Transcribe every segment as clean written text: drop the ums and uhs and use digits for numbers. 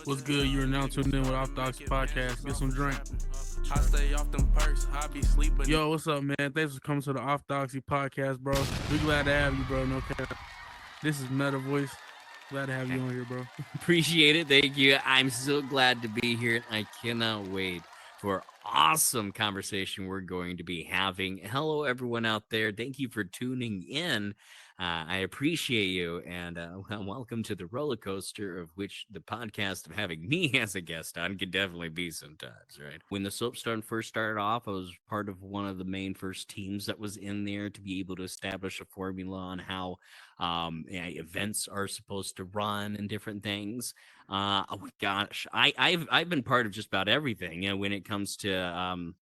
What's good? You are now tuned in with Off Docs Podcast. Get some drink. I stay off them perks. I be sleeping. Yo, what's up, man? Thanks for coming to the Off Doxy Podcast, bro. We glad to have you, bro. No cap. This is Meta Voice. Glad to have you on here, bro. Appreciate it. Thank you. I'm so glad to be here. I cannot wait for awesome conversation we're going to be having. Hello, everyone out there. Thank you for tuning in. I appreciate you, and welcome to the roller coaster of which the podcast of having me as a guest on can definitely be sometimes, right? When the Soapstone first started off, I was part of one of the main first teams that was in there to be able to establish a formula on how events are supposed to run and different things. Oh gosh, I've been part of just about everything. You know, when it comes to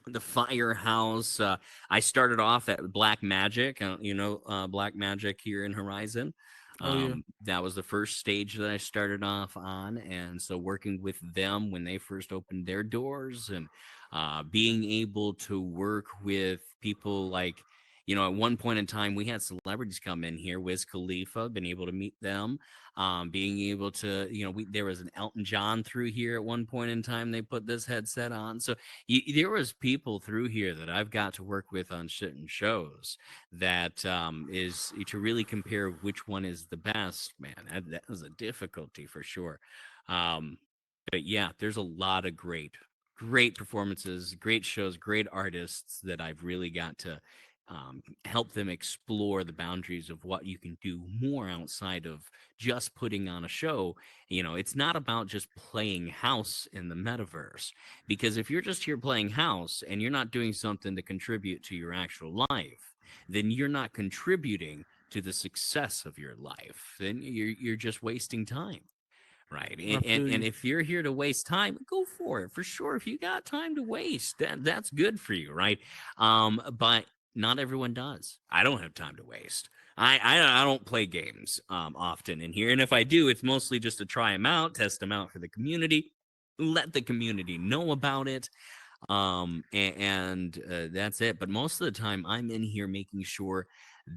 the firehouse. I started off at Black Magic, Black Magic here in Horizon. Oh, yeah. That was the first stage that I started off on. And so working with them when they first opened their doors and being able to work with people like, at one point in time, we had celebrities come in here. Wiz Khalifa, been able to meet them. Being able to, there was an Elton John through here at one point in time. They put this headset on. So there was people through here that I've got to work with on certain shows that is to really compare which one is the best, man. That was a difficulty for sure. But yeah, there's a lot of great performances, great shows, great artists that I've really got to help them explore the boundaries of what you can do more outside of just putting on a show. It's not about just playing house in the metaverse, because if you're just here playing house and you're not doing something to contribute to your actual life, then you're not contributing to the success of your life. Then you're just wasting time. Right. And if you're here to waste time, go for it for sure. If you got time to waste, that's good for you. Right. But not everyone does. I don't have time to waste. I don't play games often in here. And if I do, it's mostly just to try them out, test them out for the community, let the community know about it. And that's it. But most of the time I'm in here making sure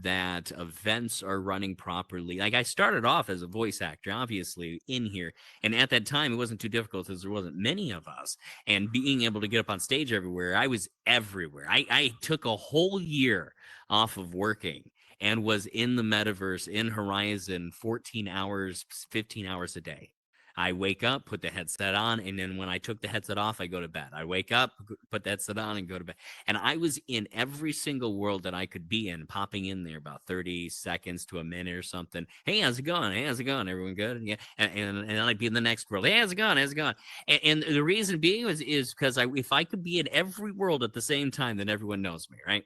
that events are running properly. Like, I started off as a voice actor, obviously, in here. And at that time, it wasn't too difficult because there wasn't many of us. And being able to get up on stage everywhere, I was everywhere. I took a whole year off of working and was in the metaverse, in Horizon, 14 hours, 15 hours a day. I wake up, put the headset on, and then when I took the headset off, I go to bed. I wake up, put the headset on, and go to bed. And I was in every single world that I could be in, popping in there about 30 seconds to a minute or something. Hey, how's it going? Hey, how's it going? Everyone good? Yeah. And then I'd be in the next world. Hey, how's it going? How's it going? And the reason being is because if I could be in every world at the same time, then everyone knows me, right?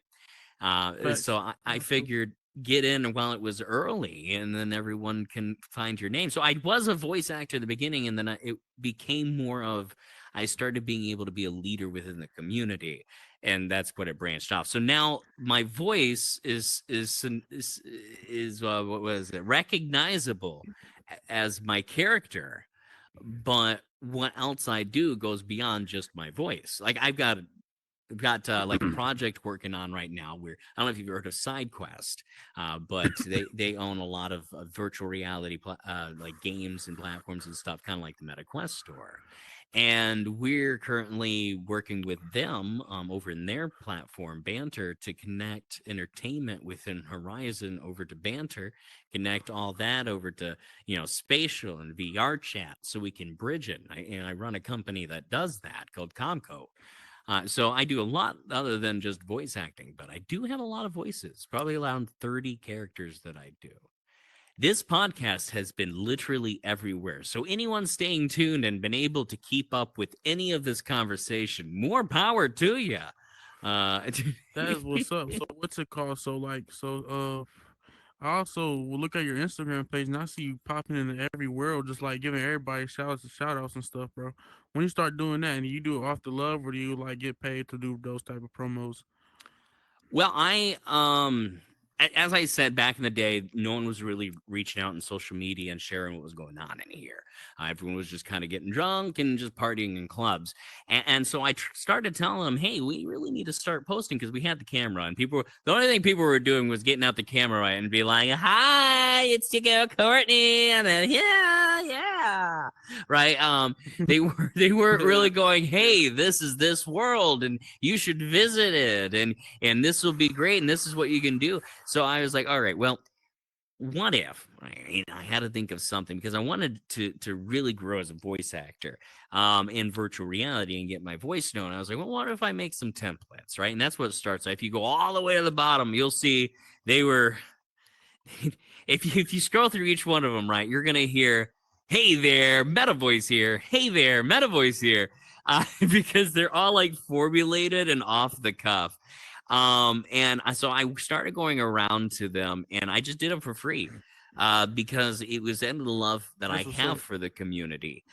So I figured get in while it was early, and then everyone can find your name. So I was a voice actor at the beginning, and then it became more of, I started being able to be a leader within the community, and that's what it branched off. So now my voice is what was it, recognizable as my character, but what else I do goes beyond just my voice. Like, we've got like a project working on right now where, I don't know if you've heard of SideQuest, but they own a lot of virtual reality like games and platforms and stuff, kind of like the MetaQuest store. And we're currently working with them over in their platform, Banter, to connect entertainment within Horizon over to Banter, connect all that over to, spatial and VR chat so we can bridge it. And I run a company that does that called Comco. So I do a lot other than just voice acting, but I do have a lot of voices, probably around 30 characters that I do. This podcast has been literally everywhere. So anyone staying tuned and been able to keep up with any of this conversation, more power to you. That's what's up. So what's it called? I also will look at your Instagram page and I see you popping into every world, just like giving everybody shout outs and stuff, bro. When you start doing that, and you do it off the love, or do you like get paid to do those type of promos? Well, as I said back in the day, no one was really reaching out in social media and sharing what was going on in here. Everyone was just kind of getting drunk and just partying in clubs. And so I started telling them, hey, we really need to start posting because we had the camera. And the only thing people were doing was getting out the camera and be like, hi, it's your girl Courtney. And then, yeah, yeah. Right. They weren't really going, hey, this is this world and you should visit it. And this will be great. And this is what you can do. So I was like, all right, well, what if I had to think of something because I wanted to really grow as a voice actor in virtual reality and get my voice known. I was like, well, what if I make some templates, right? And that's what it starts. If you go all the way to the bottom, you'll see they were if you scroll through each one of them, right, you're gonna hear, "Hey there, Meta Voice here. Hey there, Meta Voice here," because they're all like formulated and off the cuff. So I started going around to them, and I just did them for free. Because it was in the love that I That's what's have up. for the community.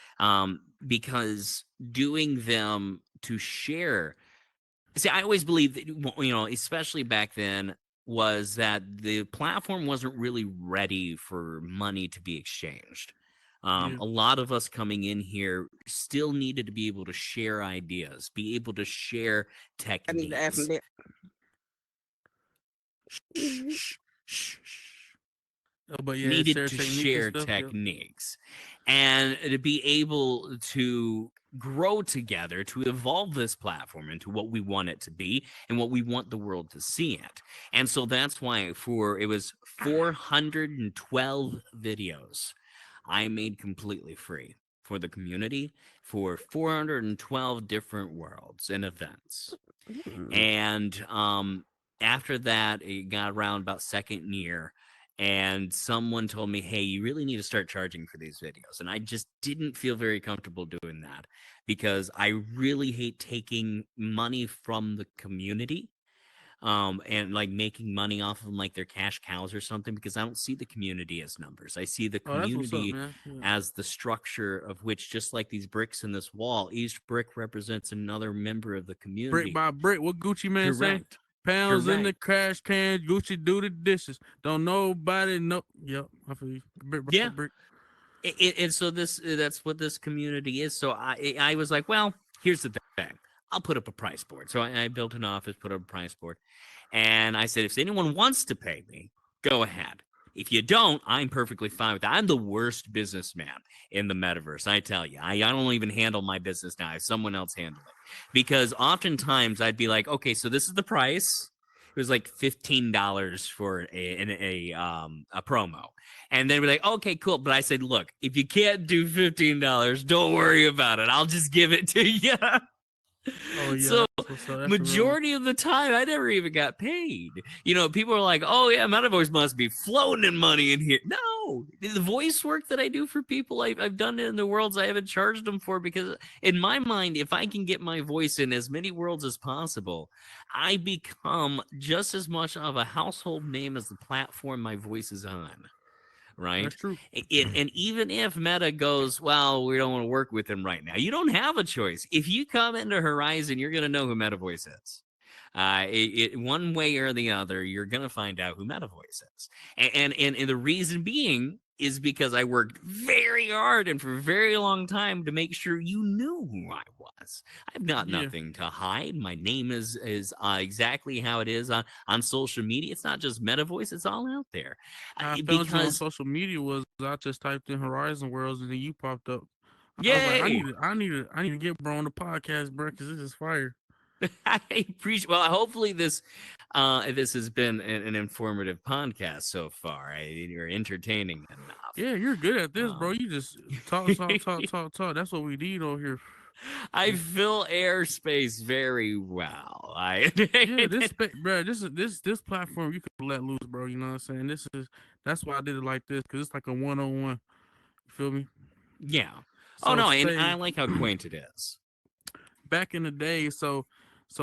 Because doing them to share. See, I always believed that, especially back then, was that the platform wasn't really ready for money to be exchanged. Yeah. A lot of us coming in here still needed to be able to share ideas, be able to share I need to ask techniques. them that. Shh, shh, shh, shh. But yeah, Needed share to technique and share stuff. Yep. techniques and to be able to grow together to evolve this platform into what we want it to be and what we want the world to see it. And so that's why it was 412 videos I made completely free for the community for 412 different worlds and events. Mm. And after that, it got around about second year, and someone told me, "Hey, you really need to start charging for these videos." And I just didn't feel very comfortable doing that because I really hate taking money from the community and like making money off of them like they're cash cows or something because I don't see the community as numbers. I see the Oh, that's what's up, community man. Yeah. as the structure of which, just like these bricks in this wall, each brick represents another member of the Brick community. by brick. What Gucci man say? Correct. Pounds in the Correct. trash can. Gucci do the dishes. Don't nobody know. Yep. I feel you. Brick by Yeah. brick. And so that's what this community is. So I was like, well, here's the thing. I'll put up a price board. So I built an office, put up a price board, and I said, if anyone wants to pay me, go ahead. If you don't, I'm perfectly fine with that. I'm the worst businessman in the metaverse. I tell you, I don't even handle my business now. I have someone else handle it because oftentimes I'd be like, okay, so this is the price. It was like $15 for a promo. And then we're like, okay, cool. But I said, look, if you can't do $15, don't worry about it. I'll just give it to you. Oh yeah, So that's what's up. That's a real one. majority of the time I never even got paid. People are like, oh yeah, MetaVoice must be floating in money in here. No, the voice work that I do for people, I've done it in the worlds I haven't charged them for because in my mind, if I can get my voice in as many worlds as possible, I become just as much of a household name as the platform my voice is on, That's right? true. And even if Meta goes, well, we don't want to work with them right now, you don't have a choice. If you come into Horizon, you're going to know who Meta Voice is. One way or the other, you're going to find out who Meta Voice is. And the reason being is because I worked very hard and for a very long time to make sure you knew who I was. I've got Yeah. nothing to hide. My name is exactly how it is on social media. It's not just Meta Voice; it's all out there. How I found you on Because social media was I just typed in Horizon Worlds and then you popped up. I was like, yay! I need to get bro on the podcast, bro, because this is fire. I appreciate. Well, hopefully this has been an informative podcast so far. You're entertaining enough. Yeah, you're good at this, bro. Um, You just talk, talk, talk, talk, talk. That's what we need over here. I fill airspace very well. I Yeah, bro, this platform you can let loose, bro. You know what I'm saying? That's why I did it like this because it's like a one on one. You feel me? yeah. Oh So no, and I say like how quaint it is. back in the day, so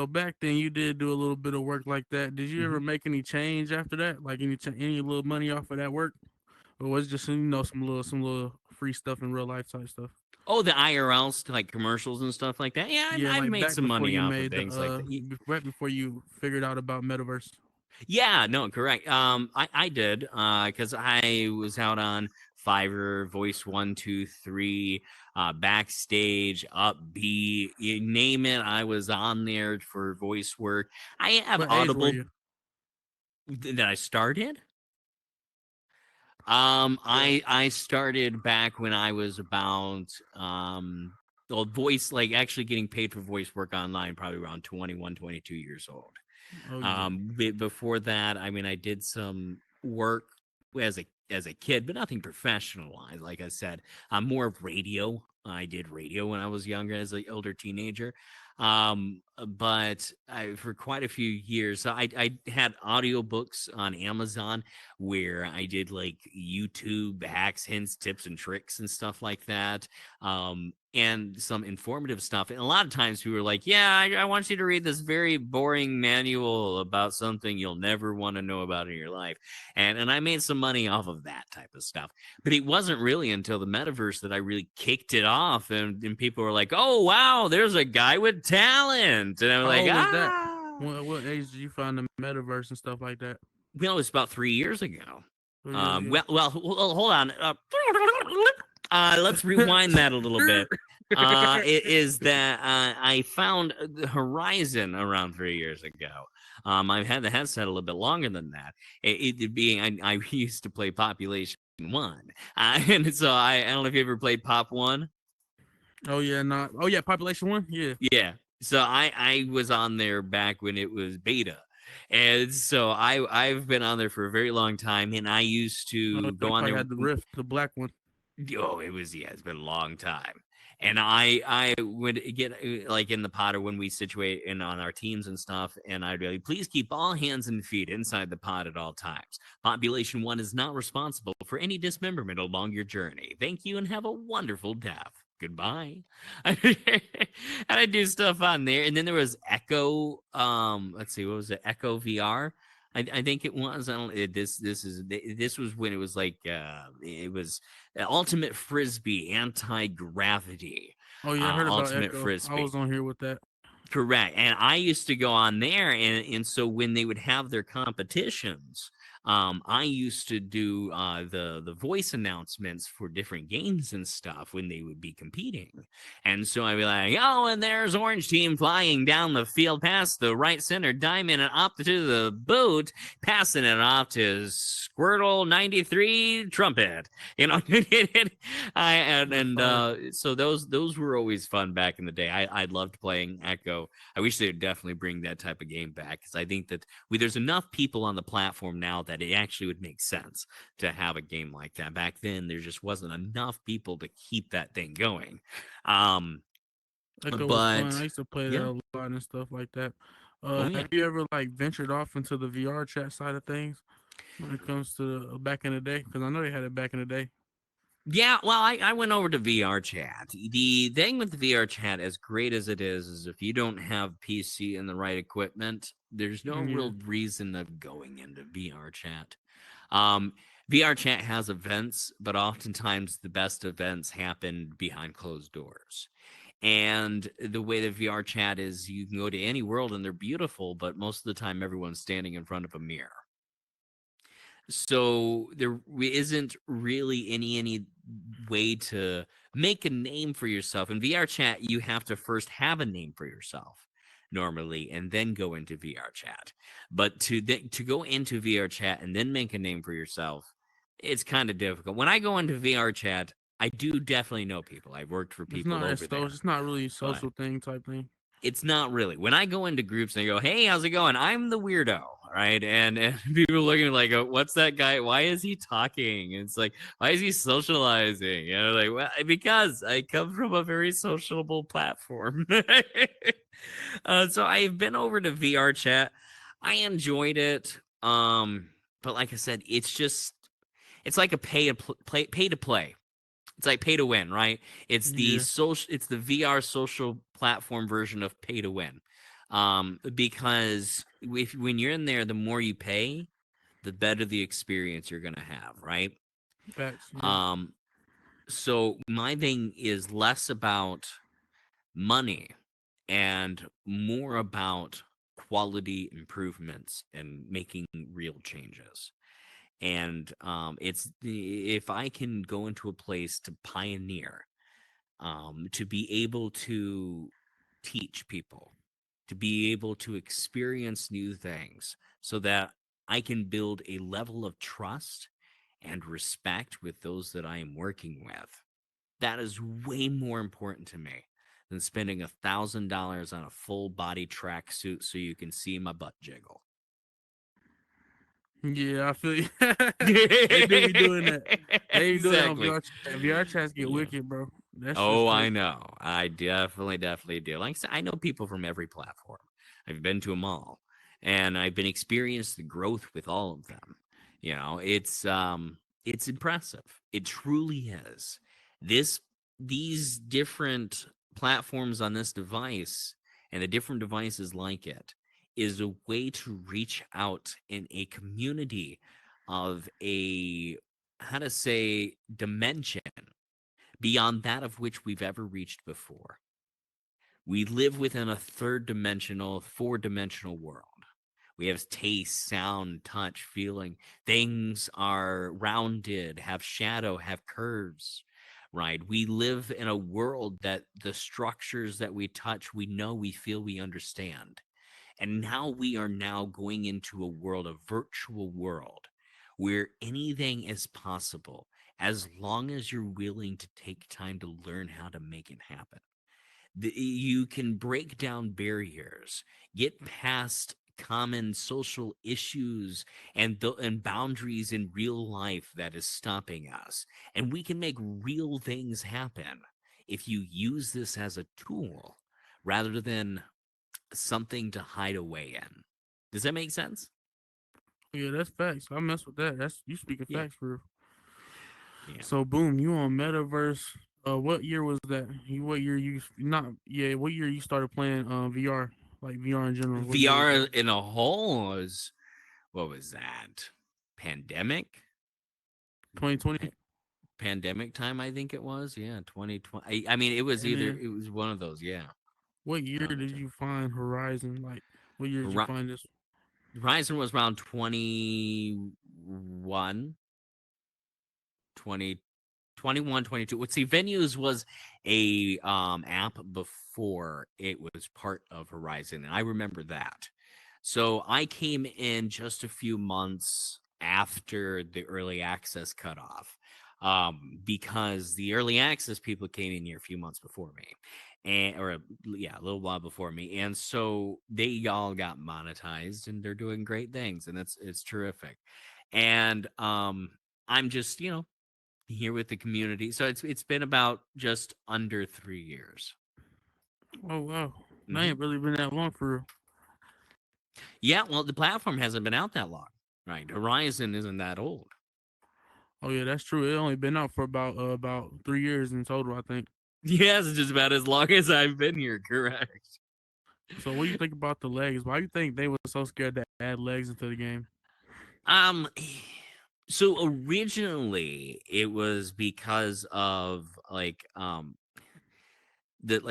back then you did do a little bit of work like that. Did you ever Mhm. make any change after that? Like any little money off of that work, or was it just some little free stuff in real life type stuff? Oh, the IRLs like commercials and stuff like that. Yeah, Yeah, I've like made back some before money you off of made the things like that. right before you figured out about metaverse. Yeah, no, correct. I did because I was out on Fiverr, Voice 123, Backstage, Upbeat, you name it. I was on there for voice work. I have What age were Audible you? that I started. I started back when I was about well, voice like actually getting paid for voice work online, probably around 21, 22 years old. Oh yeah. Before that, I mean, I did some work as a kid, but nothing professional. Like I said, I'm more of radio. I did radio when I was younger, as an older teenager. But for quite a few years, I had audiobooks on Amazon where I did like YouTube hacks, hints, tips, and tricks and stuff like that. And some informative stuff. And a lot of times we were like, yeah, I want you to read this very boring manual about something you'll never want to know about in your life. And I made some money off of that type of stuff. But it wasn't really until the metaverse that I really kicked it off. And people were like, oh, wow, there's a guy with talent. And I'm How like, old was that? ah. What age did you find the metaverse and stuff like that? Well, it was about 3 years ago. 2 years ago. Hold on. Let's rewind that a little bit. It is that I found the Horizon around 3 years ago. I've had the headset a little bit longer than that. It being, I used to play Population One, and so I don't know if you ever played Pop One. Oh yeah, not. Oh yeah, Population One. Yeah. Yeah. So I was on there back when it was beta. And so I've been on there for a very long time, and I used Oh, to you go on probably there. had the Rift, the black one. Oh, it was, yeah, it's been a long time. And I would get like in the pod or when we situate in on our teams and stuff, and I'd be like, please keep all hands and feet inside the pod at all times. Population One is not responsible for any dismemberment along your journey. Thank you and have a wonderful death. Goodbye. And I do stuff on there. And then there was Echo. Let's see, what was it? Echo VR. I think it was. I don't. This was when it was like it was ultimate frisbee, anti-gravity, Oh yeah, I heard about ultimate Echo. I was frisbee. on here with that. Correct. And I used to go on there, and so when they would have their competitions, I used to do the voice announcements for different games and stuff when they would be competing. And so I'd be like, oh, and there's Orange Team flying down the field past the right center diamond and up to the boot, passing it off to Squirtle 93 trumpet. You know, I That's fire. so those were always fun back in the day. I loved playing Echo. I wish they would definitely bring that type of game back because I think that there's enough people on the platform now that it actually would make sense to have a game like that. Back then, there just wasn't enough people to keep that thing going. Um, Echo was fun. I but used to play that yeah, a lot and stuff like that. oh yeah. Have you ever like ventured off into the VR chat side of things when it comes to back in the day? Because I know they had it back in the day. Yeah, well, I went over to VR chat. The thing with the VR chat, as great as it is if you don't have PC and the right equipment, there's no Yeah, real reason of going into VR chat. Um, VR chat has events, but oftentimes the best events happen behind closed doors. And the way that VR chat is, you can go to any world and they're beautiful, but most of the time everyone's standing in front of a mirror. So there isn't really any way to make a name for yourself. In VR chat, you have to first have a name for yourself normally and then go into VR chat. But to go into VR chat and then make a name for yourself, it's kind of difficult. When I go into VR chat, I do definitely know people. I've worked for it's people not over as so. there, It's not really a but social thing type thing. it's not really. When I go into groups and they go, "Hey, how's it going?" I'm the weirdo, right? And people looking like, "What's that guy? Why is he talking?" And it's like, "Why is he socializing?" You know, like, well, because I come from a very sociable platform. So I've been over to VR chat. I enjoyed it. But like I said, it's like a pay to play. It's like pay to win, right? Yeah, It's the VR social platform version of pay to win. Because when you're in there, the more you pay, the better the experience you're gonna have, right? facts. Yeah, Um, so my thing is less about money and more about quality improvements and making real changes. And it's if I can go into a place to pioneer, to be able to teach people, to be able to experience new things, so that I can build a level of trust and respect with those that I am working with. That is way more important to me than spending $1,000 on a full body track suit so you can see my butt jiggle. Yeah, I feel you. They do be doing that. They be doing that on Exactly. VR chat. VR chats get Yeah. wicked, bro. That shit's Oh, I crazy. know. I definitely do. Like I said, I know people from every platform. I've been to them all, and I've been experienced the growth with all of them. It's impressive. It truly is. This these different platforms on this device and the different devices like it is a way to reach out in a community of a, how to say, dimension beyond that of which we've ever reached before. We live within a third dimensional, four-dimensional world. We have taste, sound, touch, feeling. Things are rounded, have shadow, have curves, right? We live in a world that the structures that we touch, we know, we feel, we understand. And now we are now going into a world, a virtual world, where anything is possible as long as you're willing to take time to learn how to make it happen. You can break down barriers, get past common social issues and boundaries in real life that is stopping us, and we can make real things happen if you use this as a tool rather than something to hide away in. Does that make sense? Yeah, that's facts. I mess with that. That's you speaking Yeah. facts for real. Yeah. So boom, you on Metaverse. What year was that? What year you not? Yeah, what year you started playing VR, like VR in general? What year was VR that? in a whole was, what was that? Pandemic? 2020. Pandemic time, I think it was. Yeah, 2020. I mean, And then it was one of those. Yeah. what year Uh, did you find Horizon? Like, what year did you Hori- find this? Horizon was around 21, 20, 21, 22. Let's see, Venues was a app before it was part of Horizon, and I remember that. So I came in just a few months after the early access cutoff, because the early access people came in here a few months before me, and yeah, a little while before me, and so they all got monetized, and they're doing great things, and it's terrific. And I'm just here with the community. So it's been about just under 3 years. Oh wow, that Hmm. ain't really been that long for real. Yeah, well, the platform hasn't been out that long, right? Horizon isn't that old. Oh yeah, that's true. It only been out for about 3 years in total, I think. Yes, it's just about as long as I've been here. Correct. So what do you think about the legs? Why do you think they were so scared to add legs into the game? Um, so originally it was because of like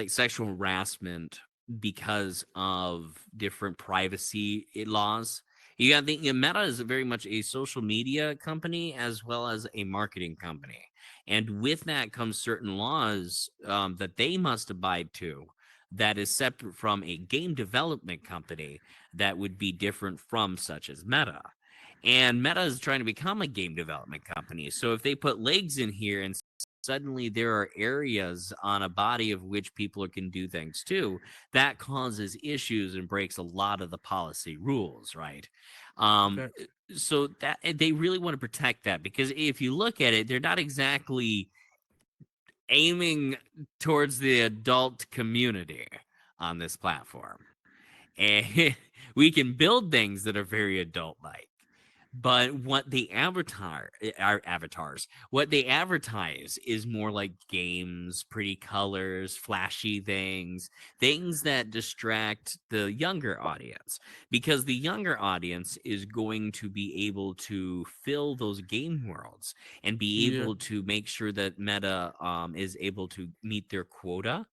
sexual harassment because of different privacy laws. You got to think, Meta is very much a social media company as well as a marketing company, and with that comes certain laws that they must abide to. That is separate from a game development company that would be different from such as Meta. And Meta is trying to become a game development company. So if they put legs in here and suddenly there are areas on a body of which people can do things too, that causes issues and breaks a lot of the policy rules, right? um Facts. so that they really want to protect that, because if you look at it, they're not exactly aiming towards the adult community on this platform, and we can build things that are very adult like, but what they are avatars. What they advertise is more like games, pretty colors, flashy things, things that distract the younger audience. Because the younger audience is going to be able to fill those game worlds and be Yeah. able to make sure that Meta is able to meet their quota.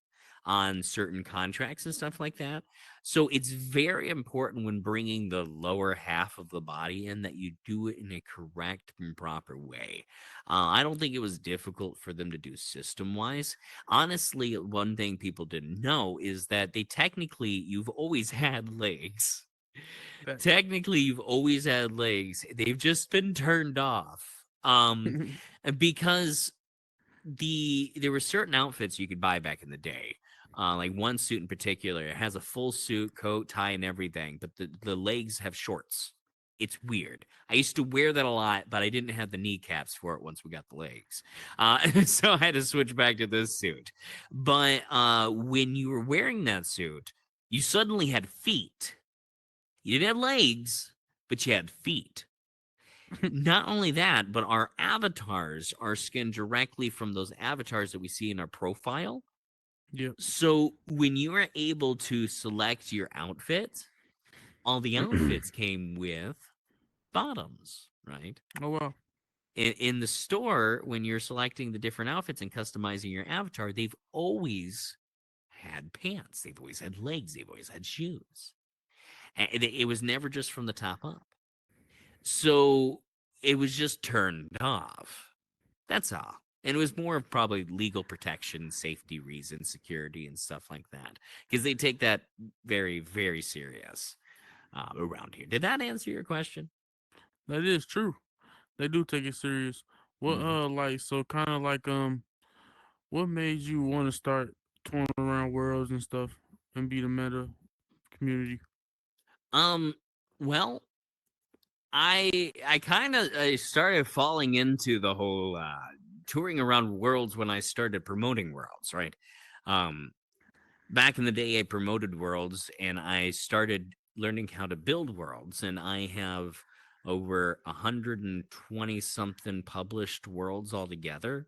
on certain contracts and stuff like that. So it's very important when bringing the lower half of the body in that you do it in a correct and proper way. I don't think it was difficult for them to do system wise. Honestly, one thing people didn't know is that you've always had legs. That. Technically, you've always had legs. They've just been turned off. Because there were certain outfits you could buy back in the day. Like one suit in particular, it has a full suit, coat, tie, and everything, but the legs have shorts. It's weird. I used to wear that a lot, but I didn't have the kneecaps for it once we got the legs. So I had to switch back to this suit. But when you were wearing that suit, you suddenly had feet. You didn't have legs, but you had feet. Not only that, but our avatars are skinned directly from those avatars that we see in our profile. Yep. So when you are able to select your outfit, all the outfits came with bottoms, right? Oh wow. In the store, when you're selecting the different outfits and customizing your avatar, they've always had pants, they've always had legs, they've always had shoes. And it was never just from the top up. So it was just turned off. That's all. And it was more of probably legal protection, safety reasons, security, and stuff like that. Because they take that very, very serious around here. Did that answer your question? That is true. They do take it serious. What Mhm. like so kind of like what made you want to start touring around worlds and stuff and be the meta community? Um, well, I kind of I started falling into the whole touring around worlds when I started promoting worlds, right? Um, Back in the day, I promoted worlds and I started learning how to build worlds, and I have over 120 something published worlds altogether,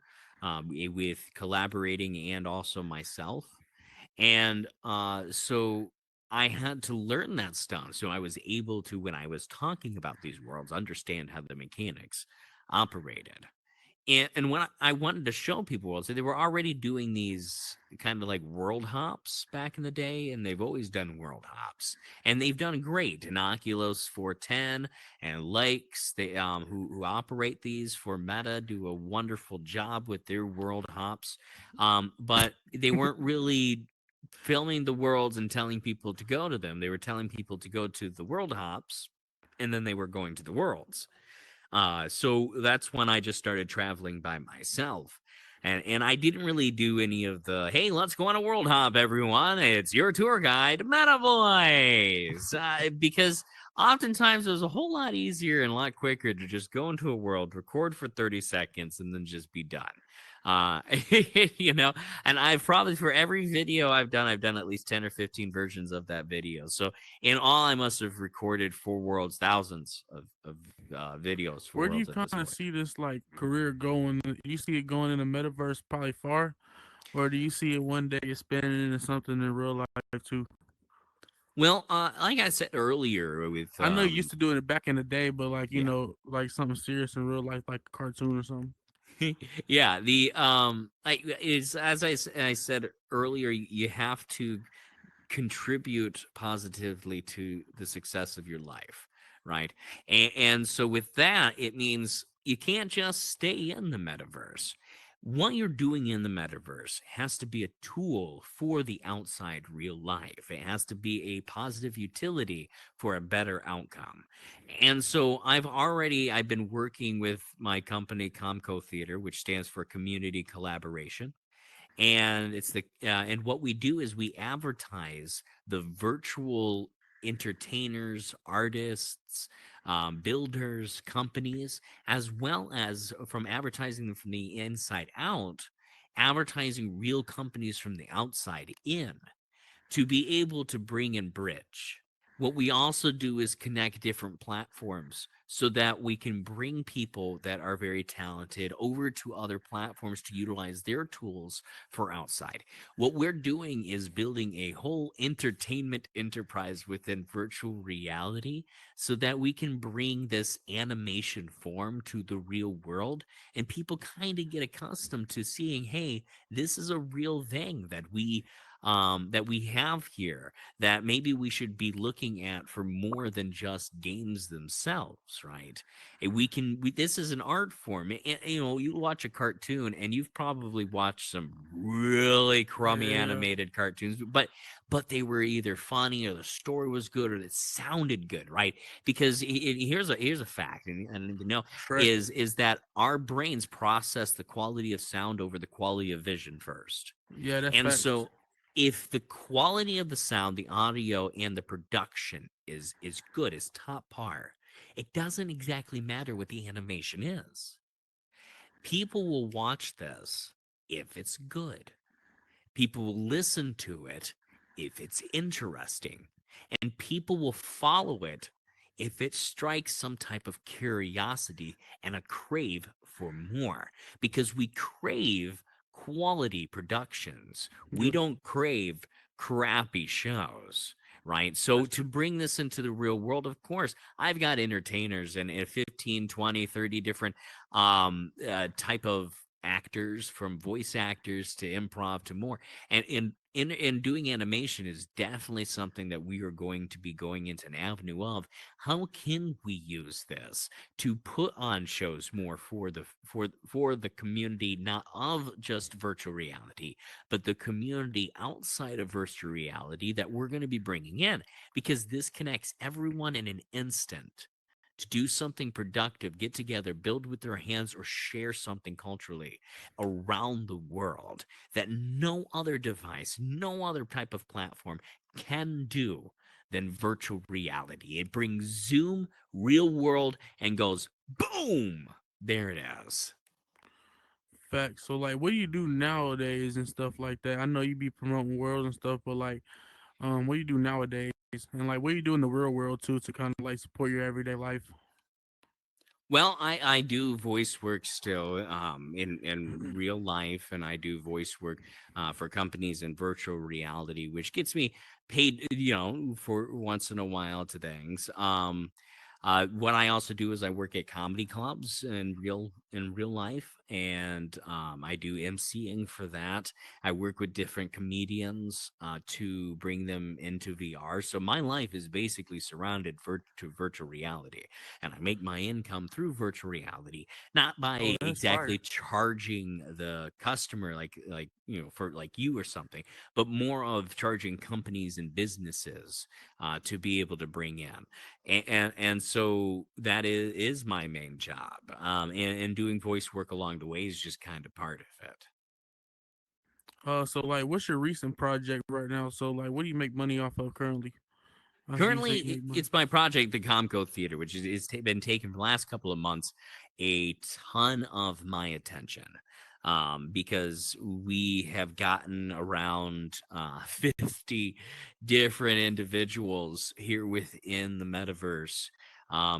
with collaborating and also myself. And so I had to learn that stuff. So I was able to, when I was talking about these worlds, understand how the mechanics operated. And when I wanted to show people worlds, so they were already doing these kind of like world hops back in the day, and they've always done world hops, and they've done great. Inoculus 410 and Lakes, they who operate these for Meta, do a wonderful job with their world hops. But they weren't really filming the worlds and telling people to go to them. They were telling people to go to the world hops, and then they were going to the worlds. So that's when I just started traveling by myself. And I didn't really do any of the, hey, let's go on a world hop, everyone. It's your tour guide, Meta Boys. Because oftentimes it was a whole lot easier and a lot quicker to just go into a world, record for 30 seconds, and then just be done. Uh, you know, and I've probably for every video I've done at least 10 or 15 versions of that video. So in all, I must have recorded for worlds, thousands of videos for Where do you worlds at kind this of point. see this like career going? Do you see it going in the metaverse probably far, or do you see it one day expanding into something in real life too? Well, like I said earlier, with I know you used to doing it back in the day, but like yeah, like something serious in real life, like a cartoon or something. yeah, the like is as I said earlier, you have to contribute positively to the success of your life, right? And so with that, it means you can't just stay in the metaverse. What you're doing in the metaverse has to be a tool for the outside real life. It has to be a positive utility for a better outcome. And so I've been working with my company Comco Theater, which stands for Community Collaboration, and and what we do is we advertise the virtual entertainers, artists, builders, companies, as well as from advertising them from the inside out, advertising real companies from the outside in to be able to bring in bridge. What we also do is connect different platforms so that we can bring people that are very talented over to other platforms to utilize their tools for outside. What we're doing is building a whole entertainment enterprise within virtual reality so that we can bring this animation form to the real world, and people kind of get accustomed to seeing, hey, this is a real thing that we have here, that maybe we should be looking at for more than just games themselves, right? This is an art form. You know, you watch a cartoon and you've probably watched some really crummy Yeah, animated cartoons, but they were either funny or the story was good or it sounded good, right? Because here's a fact, and you know, right. is that our brains process the quality of sound over the quality of vision first. Yeah, that's And facts. so if the quality of the sound, the audio, and the production is good, is top par, it doesn't exactly matter what the animation is. People will watch this if it's good. People will listen to it if it's interesting, and people will follow it if it strikes some type of curiosity and a crave for more, because we crave quality productions. We Yeah, don't crave crappy shows. Right. So that's to true. bring this into the real world, of course, I've got entertainers and 15, 20, 30 different type of actors, from voice actors to improv to more, and in doing animation is definitely something that we are going to be going into an avenue of. How can we use this to put on shows more for the community, not of just virtual reality, but the community outside of virtual reality that we're going to be bringing in, because this connects everyone in an instant to do something productive, get together, build with their hands, or share something culturally around the world that no other device, no other type of platform can do than virtual reality. It brings Zoom, real world, and goes boom. There it is. Facts. So like, what do you do nowadays and stuff like that? I know you be promoting worlds and stuff, but like, what do you do nowadays? And like, what do you do in the real world too to kind of like support your everyday life? Well, I do voice work still in real life, and I do voice work for companies in virtual reality, which gets me paid, you know, for once in a while to things. What I also do is I work at comedy clubs in real life, and I do emceeing for that. I work with different comedians to bring them into VR. So my life is basically surrounded to virtual reality, and I make my income through virtual reality, not Oh, by that's exactly fire. charging the customer like you know, for like you or something, but more of charging companies and businesses to be able to bring in, and so that is my main job, and doing voice work along the way is just kind of part of it. So like, what's your recent project right now? So like, what do you make money off of currently? I see you say Currently, you make money. it's my project, the Comco Theater, which been taking for the last couple of months a ton of my attention, because we have gotten around 50 different individuals here within the metaverse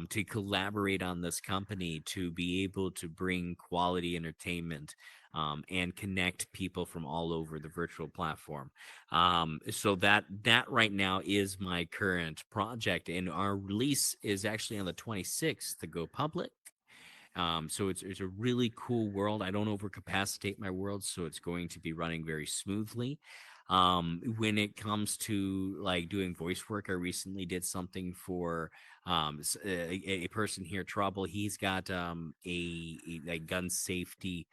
to collaborate on this company to be able to bring quality entertainment and connect people from all over the virtual platform. So that right now is my current project, and our release is actually on the 26th to go public. So it's a really cool world. I don't overcapacitate my world, so it's going to be running very smoothly. When it comes to like doing voice work, I recently did something for a person here, Trouble. He's got a gun safety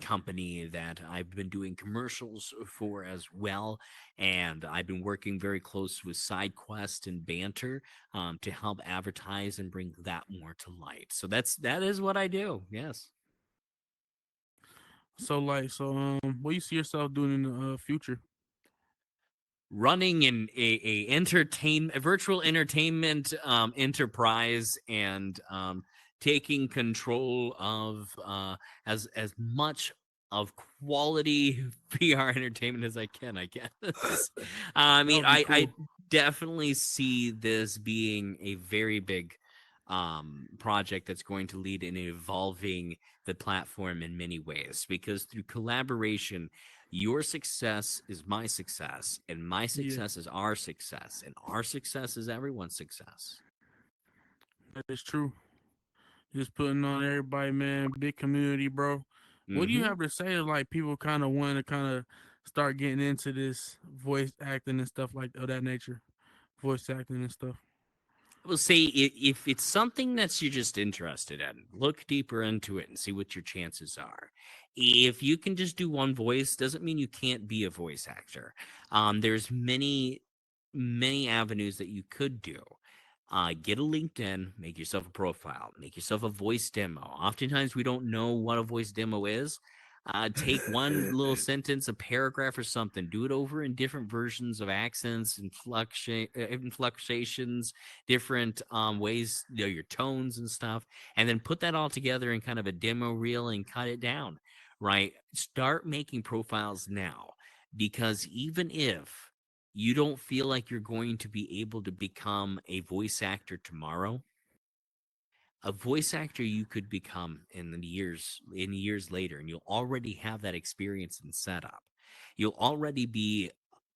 company that I've been doing commercials for as well. And I've been working very close with SideQuest and Banter to help advertise and bring that more to light. So that is what I do. Yes. So like, what do you see yourself doing in the future? Running a virtual entertainment enterprise, and taking control of as much of quality VR entertainment as I can, I guess. I That mean, would be I cool. definitely see this being a very big project that's going to lead in evolving the platform in many ways, because through collaboration, your success is my success, and my Yeah, success is our success, and our success is everyone's success. that is true. Just putting on everybody, man. Big community, bro. What do you Hmm. have to say to like people kind of want to kind of start getting into this voice acting and stuff like of that nature, voice acting and stuff? I will say, if it's something that you're just interested in, look deeper into it and see what your chances are. If you can just do one voice, doesn't mean you can't be a voice actor. There's many avenues that you could do. Get a LinkedIn, make yourself a profile, make yourself a voice demo. Oftentimes, we don't know what a voice demo is. Take one little sentence, a paragraph, or something. Do it over in different versions of accents, inflections, different ways, your tones and stuff, and then put that all together in kind of a demo reel and cut it down. Right? Start making profiles now, because even if you don't feel like you're going to be able to become a voice actor tomorrow, a voice actor you could become in years later, and you'll already have that experience and setup. You'll already be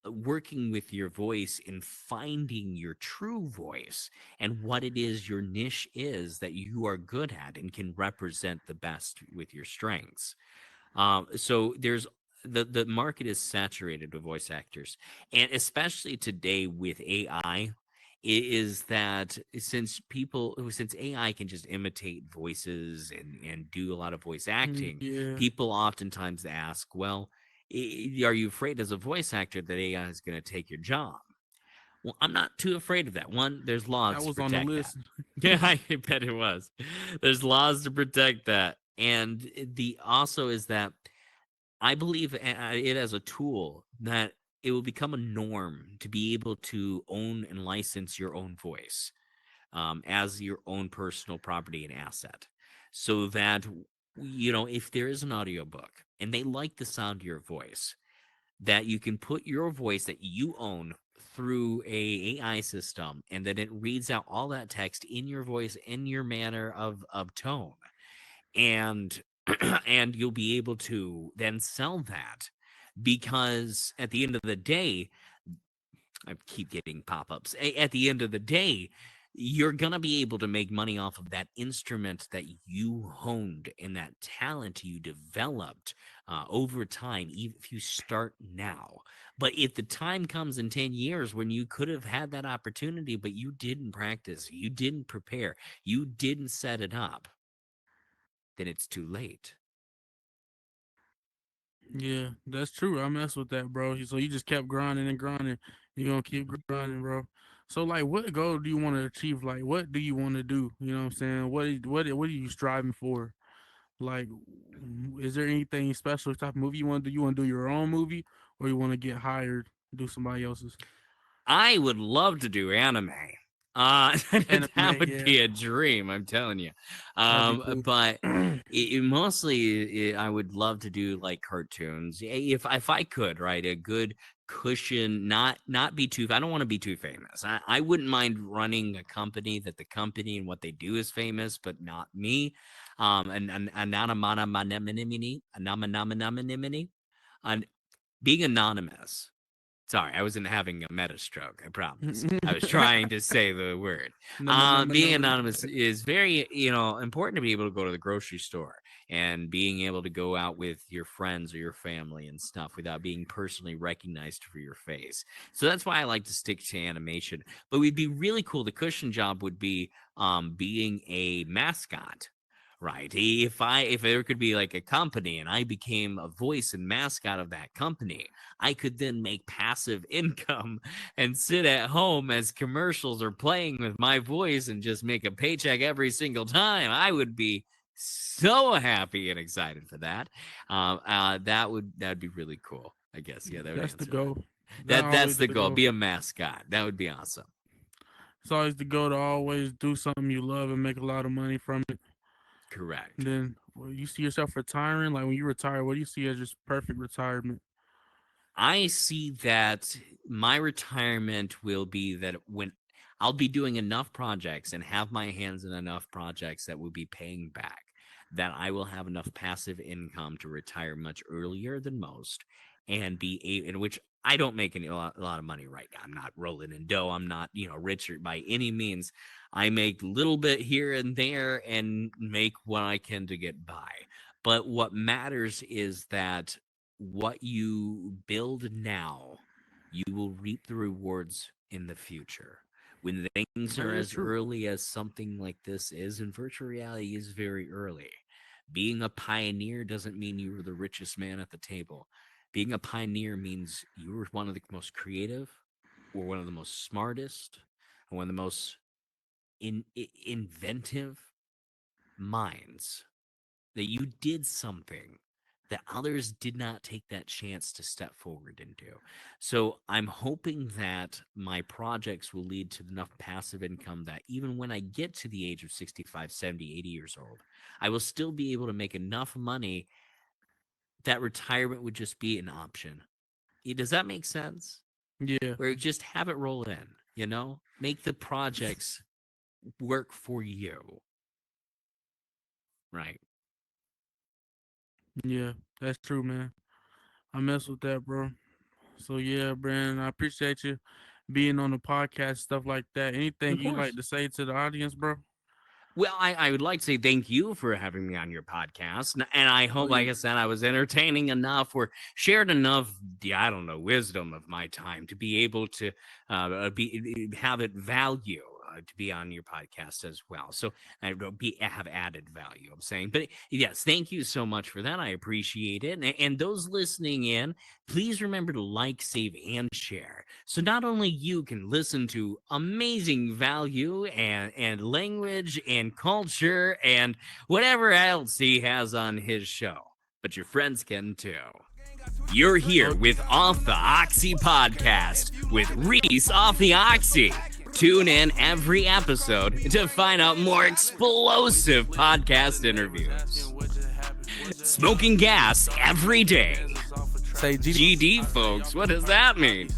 working with your voice and finding your true voice and what it is your niche is that you are good at and can represent the best with your strengths. So there's the market is saturated with voice actors, and especially today with AI, is that since AI can just imitate voices and do a lot of voice acting, Yeah, people oftentimes ask, well, are you afraid as a voice actor that AI is going to take your job? Well, I'm not too afraid of that. One, there's that laws to was on the protect that. list. Yeah, I bet it was. There's laws to protect that. And the also is that I believe it as a tool that it will become a norm to be able to own and license your own voice, as your own personal property and asset. So that, if there is an audiobook and they like the sound of your voice, that you can put your voice that you own through a AI system, and then it reads out all that text in your voice, in your manner of tone, and and you'll be able to then sell that, because at the end of the day, I keep getting pop-ups. At the end of the day, you're gonna be able to make money off of that instrument that you honed and that talent you developed over time, even if you start now. But if the time comes in 10 years when you could have had that opportunity, but you didn't practice, you didn't prepare, you didn't set it up, then it's too late. Yeah, that's true. I mess with that, bro. So you just kept grinding and grinding. You're gonna keep grinding, bro. So like, what goal do you want to achieve? Like, what do you want to do? You know what I'm saying? What are you striving for? Like, is there anything special type of movie you want to do? You want to do your own movie, or you want to get hired to do somebody else's I would love to do anime. anime? That would Yeah, be a dream, I'm telling you. that'd be cool. But mostly, I would love to do like cartoons. If I could, right, a good cushion, not be too. I don't want to be too famous. I wouldn't mind running a company that the company and what they do is famous, but not me. And anonymity, and being anonymous. Sorry, I wasn't having a meta stroke. I promise. I was trying to say the word. Number, number, Being number. anonymous is very, important to be able to go to the grocery store and being able to go out with your friends or your family and stuff without being personally recognized for your face. So that's why I like to stick to animation. But would be really cool. The cushion job would be being a mascot. Right. If there could be like a company and I became a voice and mascot of that company, I could then make passive income and sit at home as commercials are playing with my voice and just make a paycheck every single time. I would be so happy and excited for that. That'd be really cool. I guess, yeah, that would That's the answer that. goal. That That's always the the goal. goal. Be a mascot. That would be awesome. It's always the goal to always do something you love and make a lot of money from it. And Correct. then you see yourself retiring. Like when you retire, what do you see as just perfect retirement? I see that my retirement will be that when I'll be doing enough projects and have my hands in enough projects that will be paying back, that I will have enough passive income to retire much earlier than most, and in which I don't make a lot of money right now. I'm not rolling in dough. I'm not, richer by any means. I make little bit here and there and make what I can to get by. But what matters is that what you build now, you will reap the rewards in the future. When things That are is as true. early as something like this is, and virtual reality is very early. Being a pioneer doesn't mean you were the richest man at the table. Being a pioneer means you were one of the most creative, or one of the most smartest, or one of the most inventive minds, that you did something that others did not take that chance to step forward into. So I'm hoping that my projects will lead to enough passive income that even when I get to the age of 65, 70, 80 years old, I will still be able to make enough money that retirement would just be an option. Does that make sense? Yeah, Where you just have it roll in, make the projects work for you. Right. yeah, that's true, man. I mess with that, bro. So yeah, Brandon, I appreciate you being on the podcast, stuff like that. Anything Of you like course. to say to the audience, bro? Well, I would like to say thank you for having me on your podcast. And I Oh hope, yeah, like I said, I was entertaining enough or shared enough, I don't know, wisdom of my time to be able to have it value. To be on your podcast as well, so I have added value. I'm saying, but yes, thank you so much for that. I appreciate it, and those listening in, please remember to like, save, and share. So not only you can listen to amazing value and language and culture and whatever else he has on his show, but your friends can too. You're here oh, with Off the Oxy podcast with Reese Off the Oxy. Tune in every episode to find out more explosive podcast interviews. Smoking gas every day. say GD. GD, folks, what does that mean?